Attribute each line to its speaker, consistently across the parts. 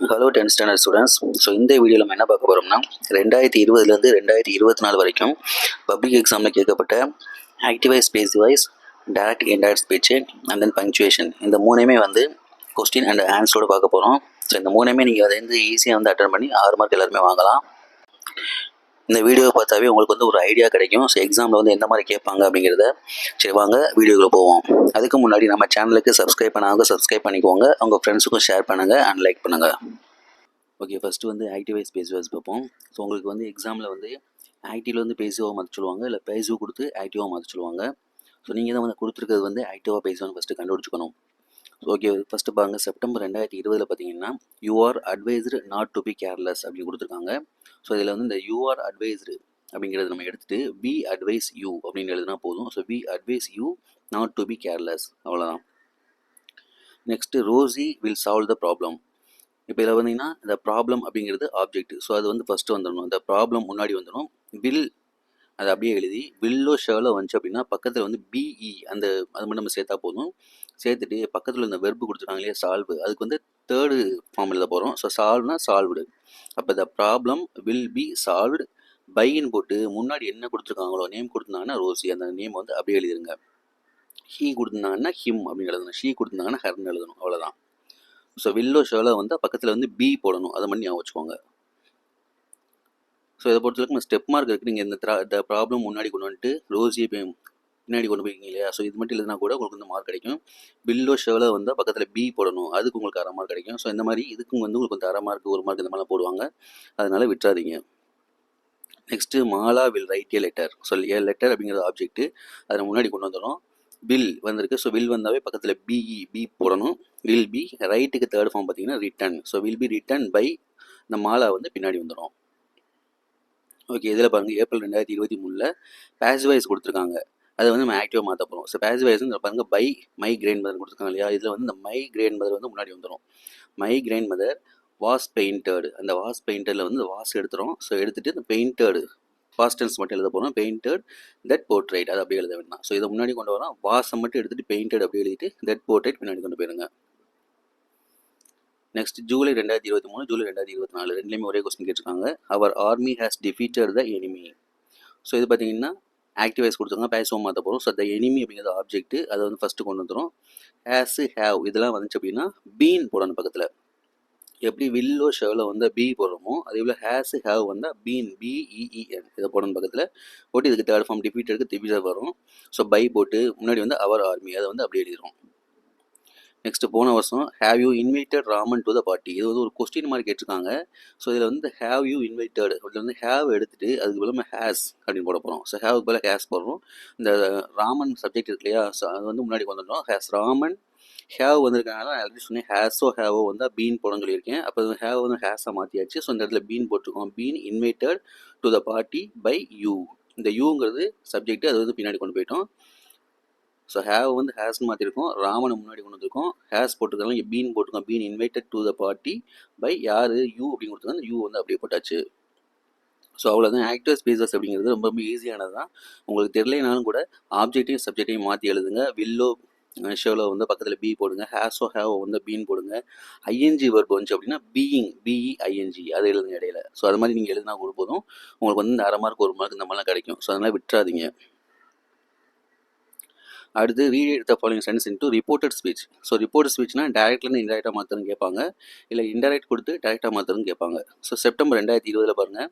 Speaker 1: Hello 10th standard students. So இந்த வீடியோவில் நம்ம என்ன பார்க்க போகிறோம்னா 2020 2024 வரைக்கும் பப்ளிக் எக்ஸாமில் கேட்கப்பட்ட activise பேசிவைஸ் direct indirect speech and then punctuation இந்த மூணையுமே வந்து கொஸ்டின் அண்ட் ஆன்சரோடு பார்க்க போகிறோம். ஸோ இந்த மூணையுமே நீங்கள் அதை வந்து ஈஸியாக வந்து அட்டன் பண்ணி 6 மார்க் எல்லாருமே வாங்கலாம். இந்த வீடியோவை பார்த்தாவே உங்களுக்கு வந்து ஒரு ஐடியா கிடைக்கும். ஸோ எக்ஸாமில் வந்து எந்த மாதிரி கேட்பாங்க அப்படிங்கிறத. சரி வாங்க வீடியோக்குள்ளே போவோம். அதுக்கு முன்னாடி நம்ம சேனலுக்கு சப்ஸ்கிரைப் பண்ணாங்க சப்ஸ்கிரைப் பண்ணிக்கோங்க. உங்கள் ஃப்ரெண்ட்ஸுக்கும் ஷேர் பண்ணுங்கள் அண்ட் லைக் பண்ணுங்கள். ஓகே, ஃபஸ்ட்டு வந்து ஆக்டிவைஸ் பேசிவைஸ் பார்ப்போம். ஸோ உங்களுக்கு வந்து எக்ஸாமில் வந்து ஆக்டிவில் வந்து பேசிவாக மாற்ற சொல்லுவாங்க, இல்லை பேசிவ் கொடுத்து ஆக்டிவாக மாற்ற சொல்லுவாங்க. ஸோ நீங்கள் தான் வந்து கொடுத்துருக்கிறது வந்து ஆக்டிவாக பேசிவான்னு ஃபஸ்ட்டு கண்டுபிடிச்சிக்கணும். ஓகே, ஃபஸ்ட்டு பாருங்கள். செப்டம்பர் 2020 பார்த்தீங்கன்னா you are advised not to be careless அப்படின்னு கொடுத்துருக்காங்க. ஸோ இதில் வந்து இந்த யூ ஆர் அட்வைஸ்டு அப்படிங்கிறது நம்ம எடுத்துகிட்டு வி அட்வைஸ் யூ அப்படின்னு எழுதுனா போதும். So we advise you not to be careless, அவ்வளோதான். Next Rosie will solve the problem. இப்போ இதில் வந்தீங்கன்னா இந்த ப்ராப்ளம் அப்படிங்கிறது ஆப்ஜெக்ட். ஸோ அது வந்து ஃபஸ்ட்டு வந்துடணும். இந்த ப்ராப்ளம் முன்னாடி வந்துடும். வில் அதை அப்படியே எழுதி வில்லோ ஷேவில் வந்துச்சு அப்படின்னா பக்கத்தில் வந்து பிஇ அந்த அது மட்டும் நம்ம சேர்த்தா போதும். சேர்த்துட்டு பக்கத்தில் இந்த வெர்பு கொடுத்துருக்காங்க இல்லையா, சால்வு, அதுக்கு வந்து தேர்டு ஃபார்ம் எழுத போகிறோம். ஸோ சால்வ்னா சால்வ்டு. அப்போ the problem will be solved பைன்னு போட்டு முன்னாடி என்ன கொடுத்துருக்காங்களோ நேம் கொடுத்துருந்தாங்கன்னா ரோசி, அந்த நேம் வந்து அப்படியே எழுதிருங்க. ஹீ கொடுத்துருந்தாங்கன்னா ஹிம் அப்படின்னு எழுதணும். ஷீ கொடுத்துருந்தாங்கன்னா ஹர்ன்னு எழுதணும், அவ்வளோதான். ஸோ வில்லோ ஷோவில் வந்து பக்கத்தில் வந்து பி போடணும், அதை மட்டும் ஞாபகம் வச்சுக்கோங்க. ஸோ இதை பொறுத்தவரைக்கும் ஸ்டெப் மார்க் இருக்குது. நீங்கள் இந்த ப்ராப்ளம் முன்னாடி கொண்டு வந்துட்டு ரோசியை பின்னாடி கொண்டு போய்க்கிங்க இல்லையா, ஸோ இது மட்டும் இல்லைனா கூட உங்களுக்கு வந்து மார்க் கிடைக்கும். வில்லோ ஷோவில் வந்து பக்கத்தில் பி போடணும், அதுக்கு உங்களுக்கு 1/2 மார்க் கிடைக்கும். ஸோ இந்த மாதிரி இதுக்கும் வந்து உங்களுக்கு வந்து 1/2 மார்க் 1 மார்க் இந்த மாதிரிலாம் போடுவாங்க, அதனால் விட்டுறாதீங்க. Next Mala will write A letter. So letter அப்படிங்கிற ஆப்ஜெக்ட்டு அதை முன்னாடி கொண்டு வந்துடும். வில் வந்திருக்கு. ஸோ வில் வந்தாவே பக்கத்தில் பிஇ பி போடணும். வில் பி ரைட்டுக்கு தேர்ட் ஃபார்ம் பார்த்தீங்கன்னா written. So will be written by இந்த மாலா வந்து பின்னாடி வந்துடும். ஓகே, இதில் பாருங்கள் ஏப்ரல் 2023 பேசிவைஸ் கொடுத்துருக்காங்க. அதை வந்து நம்ம ஆக்டிவாக மாற்ற போகிறோம். ஸோ பேசிவைஸ் இந்த பாருங்கள் பை மை கிரேண்ட் மதர் கொடுத்துருக்காங்க இல்லையா, இதில் வந்து இந்த மை கிரேண்ட் மதர் வந்து முன்னாடி வந்துடும். My grand mother was painted. அந்த வாஸ் பெயிண்டடில் வந்து வாஸ் எடுத்துகிறோம். ஸோ எடுத்துகிட்டு இந்த பெயிண்டடு பாஸ்ட் டென்ஸ் மட்டும் எழுத போகிறோம். பெயிண்டட் தட் போர்ட்ரைட், அது அப்படியே எழுத வேண்டாம். ஸோ இதை முன்னாடி கொண்டு வரோம். வாஸை மட்டும் எடுத்துகிட்டு பெயிண்டட் அப்படி எழுதிட்டு தட் போர்ட்ரைட் பின்னாடி கொண்டு போயிருங்க. நெக்ஸ்ட் ஜூலை 2023 ஜூலை 2024 ரெண்டுலேயுமே ஒரே கொஸ்டின் கேட்டிருக்காங்க. Our army has defeated the enemy. So இது பார்த்தீங்கன்னா ஆக்டிவைஸ் கொடுத்துருங்க, பேசுவோம் மாற்ற போகிறோம். ஸோ த எனிமி அப்படிங்கிறது ஆப்ஜெக்ட், அதை வந்து ஃபஸ்ட்டு கொண்டு வந்துடும். ஹேஸ் ஹேவ் இதெல்லாம் வந்துச்சு அப்படின்னா பீன் போடணும் பக்கத்தில். எப்படி வில்லோ ஷேவில் வந்து பி போடுறோமோ அதே போல் ஹேஸ் ஹேவ் வந்தால் பீன் பிஇஇஎன் இதை போடணும் பக்கத்தில் போட்டு. இதுக்கு தேர்ட் ஃபார்ம் டிஃபீட்டருக்கு டிஃபீட்டர் வரும். ஸோ பை போட்டு முன்னாடி வந்து அவர் ஆர்மி, அதை வந்து அப்படி எழுதிடும். நெக்ஸ்ட் போன வருஷம் have you invited Raman to the party. இது வந்து ஒரு கொஸ்டின் மாதிரி கேட்டிருக்காங்க. ஸோ இதில் வந்து ஹேவ் யூ இன்வைட்டட் அதில் வந்து ஹேவ் எடுத்துகிட்டு அதுக்கு பதில் நம்ம ஹேஸ் அப்படின்னு போட போகிறோம். ஸோ ஹேவுக்கு பதில் ஹேஸ் போடுறோம். இந்த ராமன் சப்ஜெக்ட் இருக்கு இல்லையா, ஸோ அது வந்து முன்னாடி வந்துட்டோம். ஹேஸ் ராமன் ஹேவ் வந்திருக்கனால நான் ஆல்ரெடி சொன்னேன் ஹேஸோ ஹேவோ வந்து பீன் போடணும்னு சொல்லியிருக்கேன். அப்போ ஹேவ் வந்து ஹேஸாக மாற்றியாச்சு. ஸோ இந்த இடத்துல பீன் போட்டிருக்கோம். Been invited to the party by you. இந்த யூங்கிறது சப்ஜெக்ட், அது வந்து பின்னாடி கொண்டு போயிட்டோம். ஸோ ஹேவ் வந்து ஹேஸ்ன்னு மாற்றிருக்கோம். ராமனை முன்னாடி கொண்டு வந்திருக்கோம். ஹேஸ் போட்டிருக்காங்க, இங்கே பீன் போட்டிருக்கோம். Been invited to the party by யார் யூ அப்படின்னு கொடுத்துருக்காங்க. அந்த யூ வந்து அப்படியே போட்டாச்சு. ஸோ அவ்வளோதான். ஆக்டிவ் ஸ்பேசஸ் அப்படிங்கிறது ரொம்ப ரொம்ப ஈஸியானது தான். உங்களுக்கு தெரியலைனாலும் கூட ஆப்ஜெக்டையும் சப்ஜெக்டையும் மாற்றி எழுதுங்க. வில்லோ ஷோவில் வந்து பக்கத்தில் பி போடுங்க. ஹேஸோ ஹேவோ வந்து பீன் போடுங்க. ஐஎன்ஜி வெர்ப் வந்துச்சு அப்படின்னா பீயிங் பிஇஐஎன்ஜி அதை எழுதுங்க இடையில. ஸோ அது மாதிரி நீங்கள் எழுதினா கூட போதும். உங்களுக்கு வந்து இந்த 1/2 மார்க் 1 மார்க் இந்த மாதிரிலாம் கிடைக்கும். ஸோ அதனால் விட்டுறாதீங்க. அடுத்து read the following sentence into reported speech. So reported ஸ்பீச்னா டேரக்ட்லேருந்து இன்டெரக்டாக மாற்றணும்னு கேட்பாங்க, இல்லை இன்டெரக்ட் கொடுத்து டேரக்டாக மாற்றணும்னு கேட்பாங்க. ஸோ செப்டம்பர் 2020 பாருங்கள்,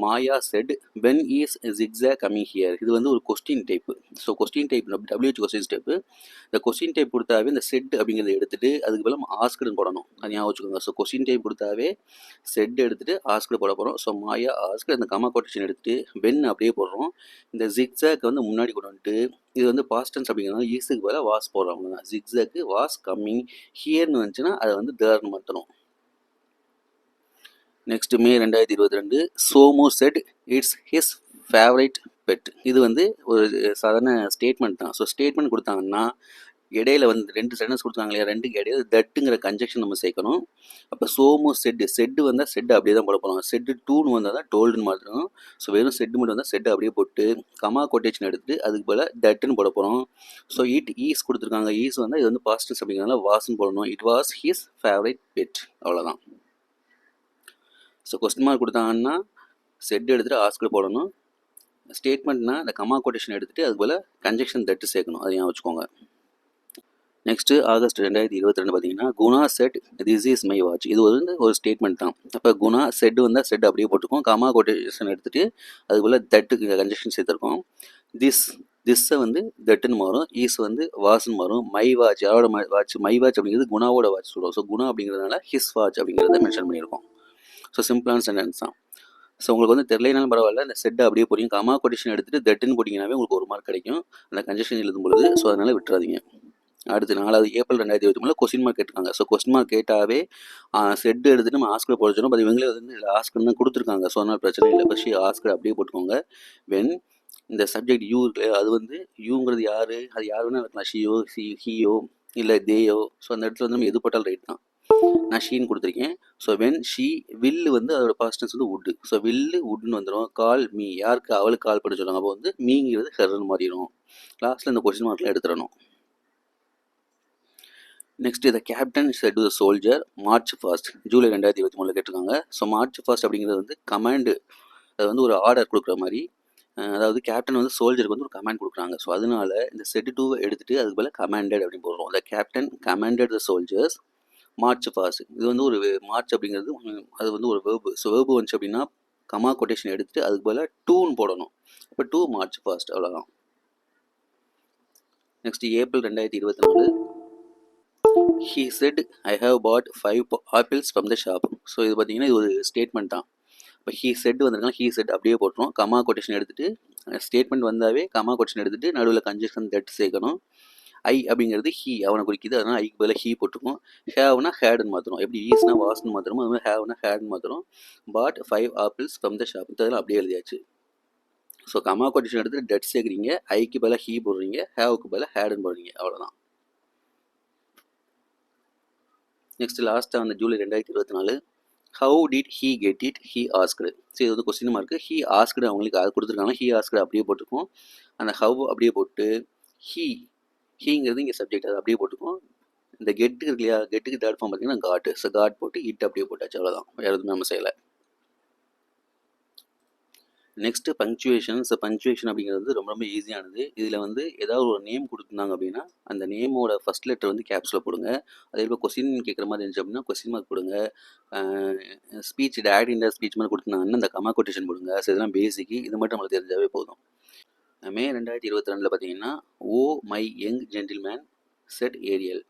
Speaker 1: Maya said when is jigsaw coming here. இது வந்து ஒரு question type. So question type WH question type. இந்த கொஸ்டின் டைப் கொடுத்தாவே இந்த செட் அப்படிங்கிறத எடுத்துகிட்டு அதுக்கு பதில் ஆஸ்க்டுன்னு போடணும், அது ஞாபகம் வச்சுக்கோங்க. ஸோ கொஸ்டின் டைப் கொடுத்தாவே செட் எடுத்துகிட்டு ஆஸ்க்டு போட போகிறோம். ஸோ மாயா ஆஸ்க், அந்த கமா கொட்டேஷன் எடுத்துகிட்டு வென் அப்படியே போடுறோம். இந்த ஜிக்ஸாக் வந்து முன்னாடி கொண்டு வந்துட்டு இது வந்து பாஸ்ட் டென்ஸ் அப்படிங்கிறதுனால ஈஸுக்கு பதிலாக வாஸ் போடுறவங்க தான். ஜிக்ஸாக்கு வாஸ் கம்மிங் ஹியர்னு வந்துச்சுன்னா அதை வந்து தேர்ன்னு மாற்றணும். Next May 2022 Somu said it's his favourite pet. இது வந்து ஒரு சாதாரண ஸ்டேட்மெண்ட் தான். ஸோ ஸ்டேட்மெண்ட் கொடுத்தாங்கன்னா இடையில வந்து 2 சென்டென்ஸ் கொடுத்தாங்க இல்லையா, 2க்கு இடையில தட்டுங்கிற கன்ஜெக்ஷன் நம்ம சேர்க்கணும். அப்போ சோமு செட்டு வந்தால் செட்டு அப்படியே தான் போட போகிறோம். செட்டு டூன்னு வந்தால் தான் டோல்டுன்னு மாற்றணும். ஸோ வெறும் செட்டு மட்டும் வந்தால் செட்டு அப்படியே போட்டு கமா கொட்டேஷன் எடுத்துகிட்டு அதுக்கு போல் தட்டுன்னு போட போகிறோம். ஸோ இட் ஈஸ் கொடுத்துருக்காங்க. ஈஸ் வந்தால் இது வந்து பாஸ்ட் டென்ஸ் அப்படிங்கிறதுனால வாஸ்ன்னு போடணும். It was his favourite pet, அவ்வளோதான். ஸோ கொஸ்டின் மார்க் கொடுத்தாங்கன்னா செட் எடுத்துகிட்டு ஆஸ்கர் போடணும். ஸ்டேட்மெண்ட்னா இந்த கமா கொட்டேஷன் எடுத்துகிட்டு அது போல் கன்ஜெக்ஷன் தட்டு சேர்க்கணும். அதை ஞாபகம் வச்சுக்கோங்க. நெக்ஸ்ட்டு ஆகஸ்ட் 2022 பார்த்தீங்கன்னா Guna set this is my watch. இது வந்து ஒரு ஸ்டேட்மெண்ட் தான். அப்போ குணா செட் வந்தால் செட் அப்படியே போட்டுக்கும். கமா கொட்டேஷன் எடுத்துகிட்டு அதுக்குள்ளே தட்டுக்கு கன்ஜெக்ஷன் சேர்த்துருக்கோம். திஸ்ஸை வந்து தட்டுன்னு மாறும், ஈஸ் வந்து வாட்ச்னு மாறும். மை வாட்ச் யாரோட வாட்ச்? மை வாட்ச் அப்படிங்கிறது குணாவோட வாட்ச் சொல்லுவோம். ஸோ குணா அப்படிங்கிறதுனால ஹிஸ் வாட்ச் அப்படிங்கிறத மென்ஷன் பண்ணியிருக்கோம். ஸோ சிம்பிளான சென்டென்ஸ் தான். ஸோ உங்களுக்கு வந்து தெரியலனாலும் பரவாயில்ல, இந்த செட்டை அப்படியே போடுங்க. கமா கொட்டேஷன் எடுத்துகிட்டு தட்டுன்னு போட்டிங்கனாவே உங்களுக்கு 1 மார்க் கிடைக்கும் அந்த கன்ஜெக்ஷன் எழுதும் பொழுது. ஸோ அதனால் விட்டுறாதீங்க. அடுத்து 4வது ஏப்ரல் 2023 கொஸ்டின் மார்க் கேட்டிருக்காங்க. ஸோ கொஸ்டின் மார்க் கேட்டாவே செட் எடுத்துகிட்டு நம்ம ஆஸ்கர் போட சொன்னோம். இவங்களே வந்து ஆஸ்கர் தான் கொடுத்துருக்காங்க. ஸோ அதனால் பிரச்சனை இல்லை. ஃபஸ்ட்டு ஆஸ்கர் அப்படியே போட்டுக்கோங்க. வென் இந்த சப்ஜெக்ட் யூ இருக்கு, அது வந்து யூங்கிறது யார்? அது யார் வேணால் இருக்கலாம். ஷியோ, ஹியோ இல்லை தேயோ. ஸோ அந்த இடத்துல வந்து நம்ம எது போட்டாலும் ரைட் தான். நான் ஷீன்னு கொடுத்துருக்கேன். ஸோ வென் ஷீ வில்லு வந்து அதோட பாஸ்ட் டென்ஸ் வந்து வுட்டு. ஸோ வில்லு வுட்னு வந்துடும். கால் மீ யாருக்கு? அவளுக்கு கால் பண்ண சொல்லுவாங்க. அப்போ வந்து மீங்கிறது ஹெர்ன்னு மாறிடும். லாஸ்ட்டில் இந்த கொஸ்டின் மார்க்லாம் எடுத்துடணும். Next the captain set to the soldier March fast July 2023 கேட்டிருக்காங்க. ஸோ மார்ச் ஃபாஸ்ட் அப்படிங்கிறது வந்து கமாண்டு, அது வந்து ஒரு ஆர்டர் கொடுக்குற மாதிரி. அதாவது கேப்டன் வந்து சோல்ஜருக்கு வந்து ஒரு கமாண்ட் கொடுக்குறாங்க. ஸோ அதனால இந்த செட் டூவை எடுத்துகிட்டு அதுக்கு பதில் கமாண்டட் அப்படின்னு போடுறோம். The captain commanded the soldiers March fast. இது வந்து ஒரு மார்ச் அப்படிங்கிறது அது வந்து ஒரு வேர்பு. ஸோ வேர்பு வந்துச்சு அப்படின்னா கமா கொட்டேஷன் எடுத்துகிட்டு அதுக்கு பதில் டூன்னு போடணும். இப்போ 2 மார்ச் ஃபாஸ்ட், அவ்வளோதான். Next April 2024 he said I have bought 5 apples from the shop. So இது பார்த்தீங்கன்னா இது ஒரு ஸ்டேட்மெண்ட் தான். இப்போ he said வந்திருக்காங்க. he said அப்படியே போட்டுரும். கமா கொட்டேஷன் எடுத்துகிட்டு ஸ்டேட்மெண்ட் வந்தாவே கமா கொட்டேஷன் எடுத்துகிட்டு நடுவில் கன்ஜெக்ஷன் தட் சேர்க்கணும். ஐ அப்படிங்கிறது ஹீ அவனை குறிக்குது. அதனால் ஐக்கு பதில் ஹீ போட்டுக்கும். ஹேவ்னா ஹேடுன்னு மாற்றணும். எப்படி ஈஸ்னா வாஸ்ன்னு மாற்றணும், அது மாதிரி ஹேவ்னா ஹேடுன்னு மாற்றணும். பாட் 5 ஆப்பிள்ஸ் ஃப்ரம் த ஷாப். இதெல்லாம் அப்படியே எழுதியாச்சு. ஸோ கமா கொட்டேஷன் எடுத்துகிட்டு டட் சேர்க்குறீங்க. ஐக்கு பதில் ஹீ போடுறீங்க, ஹேவுக்கு பதில் ஹேடுன்னு போடுறீங்க, அவ்வளோதான். நெக்ஸ்ட் லாஸ்ட்டாக வந்து July 2024 how did he get it he asked. So இது வந்து கொஸ்டின் மார்க்கு. ஹீ ஆஸ்க்டு அவங்களுக்கு அது கொடுத்துருக்காங்க. ஹீ ஆஸ்க்டு அப்படியே போட்டுக்கும். அந்த ஹவ் அப்படியே போட்டு ஹீங்கிறது இங்கே சப்ஜெக்ட், அது அப்படியே போட்டுக்கும். இந்த கெட்டு இருக்கு இல்லையா, கெட்டுக்கு தேர்ட் ஃபார்ம் பார்த்தீங்கன்னா காட். ஸோ காட் போட்டு இட் அப்படியே போட்டாச்சு, அவ்வளோதான். வேறு எதுவுமே நம்ம செய்யலை. Next punctuation. ஸோ பங்க்சுவேஷன் அப்படிங்கிறது வந்து ரொம்ப ரொம்ப ஈஸியானது. இதில் வந்து ஏதாவது ஒரு நேம் கொடுத்துருந்தாங்க அப்படின்னா அந்த நேமோட ஃபஸ்ட் லெட்டர் வந்து கேப்ஸில் போடுங்க. அதே போல் கொஸ்டின் கேட்குற மாதிரி இருந்துச்சு அப்படின்னா கொஸ்டின் மார்க் கொடுங்க. ஸ்பீச் டேட் இந்த ஸ்பீச் மாதிரி கொடுத்துருந்தாங்கன்னா அந்த கமா கொட்டேஷன் போடுங்க. ஸோ இதெல்லாம் பேசிக்கு, இது மட்டும் நம்மளுக்கு தெரிஞ்சாவே போதும். மே 2022 பார்த்தீங்கன்னா oh my young gentleman said Ariel.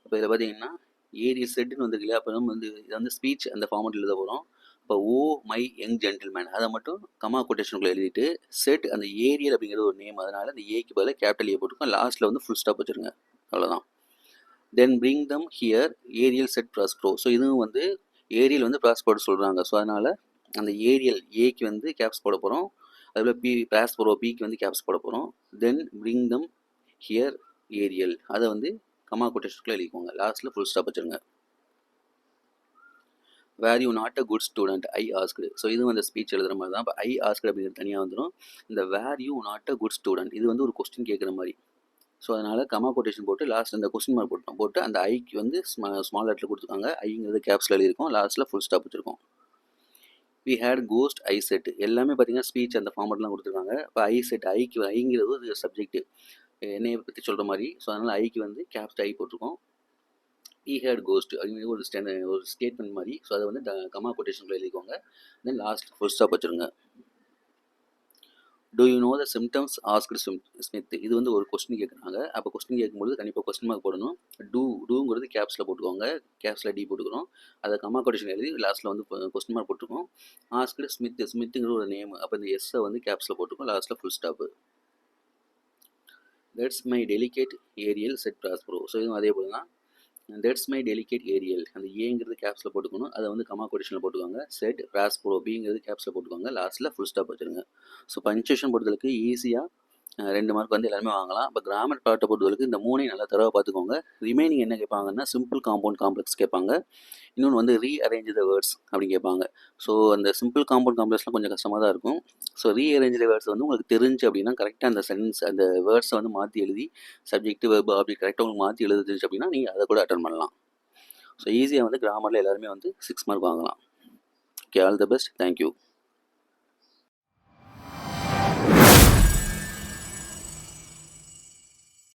Speaker 1: இப்போ இதில் பார்த்தீங்கன்னா ஏரியல் செட்டுன்னு வந்துருக்கு இல்லையா, அப்போ நம்ம வந்து இதை வந்து ஸ்பீச் அந்த ஃபார்மெட்டில் எழுத போகிறோம். இப்போ ஓ மை யங் ஜென்டில்மேன் அதை மட்டும் கமா கொட்டேஷனுக்குள்ளே எழுதிட்டு செட் அந்த ஏரியல் அப்படிங்கிறது ஒரு நேம், அதனால் அந்த ஏக்கு பதில் கேபிட்டல் ஏ போட்டுருக்கோம். லாஸ்ட்டில் வந்து ஃபுல் ஸ்டாப் வச்சுருங்க, அவ்வளோதான். Then bring them here Ariel said Prospero. So இதுவும் வந்து ஏரியல் வந்து ப்ராஸ்போர்ட் சொல்கிறாங்க. ஸோ அதனால் அந்த ஏரியல் ஏக்கு வந்து கேப்ஸ் போட போகிறோம். அதுபோல் ப்ராஸ்போரோ பிக்கு வந்து கேப்ஸ் போட போகிறோம். Then bring them here Ariel அதை வந்து கமா கொட்டேஷனுக்குள்ளே எழுதிக்கோங்க. லாஸ்ட்டில் ஃபுல் ஸ்டாப் வச்சுருங்க. Were you not a good student I asked. So இதுவும் அந்த ஸ்பீச் எழுதுகிற மாதிரி தான். இப்போ ஐ ஆஸ்க்டு அப்படிங்கிறது தனியாக வந்துடும். இந்த were you not a good student இது வந்து ஒரு கொஸ்டின் கேட்குற மாதிரி. ஸோ அதனால் கமா கொட்டேஷன் போட்டு லாஸ்ட் அந்த கொஸ்டின் மார்க் போட்டு அந்த ஐக்கு வந்து ஸ்மால் லெட்டரில் கொடுத்துருக்காங்க. ஐங்கிறது கேப்ஸில் எழுதியிருக்கோம். லாஸ்ட்டில் ஃபுல் ஸ்டாப் வச்சுருக்கோம். We hate ghost I said எல்லாமே பார்த்தீங்கன்னா ஸ்பீச் அந்த ஃபார்மெட்லாம் கொடுத்துருக்காங்க. இப்போ ஐ செட் ஐங்கிறது ஒரு சப்ஜெக்ட் என்னையை பற்றி சொல்கிற மாதிரி. ஸோ அதனால் ஐக்கு வந்து கேப்ஸ் ஐ போட்டிருக்கோம். ஈ ஹேட் கோஸ்ட் அப்படிங்கிறது ஒரு ஸ்டேட்மெண்ட் மாதிரி. ஸோ அதை வந்து கமா கொட்டேஷனுக்குள்ள எழுதிக்கோங்க. தென் லாஸ்ட் ஃபுல் ஸ்டாப் வச்சுருங்க. Do you know the symptoms asked Smith. இது வந்து ஒரு கொஸ்டின் கேட்குறாங்க. அப்போ கொஸ்டின் கேட்கும்போது கண்டிப்பாக கொஸ்டின் மார்க் போடணும். டூங்கிறது கேப்ஸில் போட்டுக்கோங்க. கேப்ஸில் டி போட்டுக்கிறோம். அதை கமா கொட்டேஷன் எழுதி லாஸ்ட்டில் வந்து கொஸ்டின் மார்க் போட்டுருக்கோம். ஆஸ்க்டு ஸ்மித்துங்கிற ஒரு நேம். அப்போ இந்த எஸ்ஸை வந்து கேப்ஸில் போட்டுருக்கோம். லாஸ்ட்டில் full stop. That's my delicate Ariel said Prospero. So இதுவும் அதே போல் தான். தட்ஸ் மை டெலிகேட் ஏரியல் அந்த ஏங்கிறது கேப்ஸில் போட்டுக்கணும். அதை வந்து கமா கொட்டேஷனில் போட்டுக்கோங்க. செட் ப்ராஸ்ப்ரோ பிங்கிறது கேப்ஸில் போட்டுக்கோங்க. லாஸ்ட்டில் ஃபுல் ஸ்டாப் வச்சுருங்க. ஸோ பங்க்சுவேஷன் பொறுத்தளவுக்கு ஈஸியாக 2 மார்க் வந்து எல்லாருமே வாங்கலாம். இப்போ கிராமர் பார்ட்டை பொறுத்தவரைக்கும் இந்த 3 நல்லா தரவாக பார்த்துக்கோங்க. ரிமைனிங் என்ன கேட்பாங்கன்னா சிம்பிள் காம்பவுண்ட் காம்ப்ளெக்ஸ் கேட்பாங்க. இன்னொன்று வந்து ரீஅரேஞ்ச் த வேர்ட்ஸ் அப்படின்னு கேட்பாங்க. ஸோ அந்த சிம்பிள் காம்பவுண்ட் காம்ப்ளெக்ஸ்லாம் கொஞ்சம் கஷ்டமாக தான் இருக்கும். ஸோ ரீஅரேஞ்ச் த வேர்ட்ஸ் வந்து உங்களுக்கு தெரிஞ்சு அப்படின்னா கரெக்டாக அந்த சென்டென்ஸ் அந்த வேர்ட்ஸை வந்து மாற்றி எழுதி சப்ஜெக்ட் வெர்பு அப்படி கரெக்டாக உங்களுக்கு மாற்றி எழுத தெரிஞ்சு அப்படின்னா நீங்கள் அதை கூட அட்டன் பண்ணலாம். ஸோ ஈஸியாக வந்து கிராமரில் எல்லாருமே வந்து 6 மார்க் வாங்கலாம். Okay, all the best. Thank you.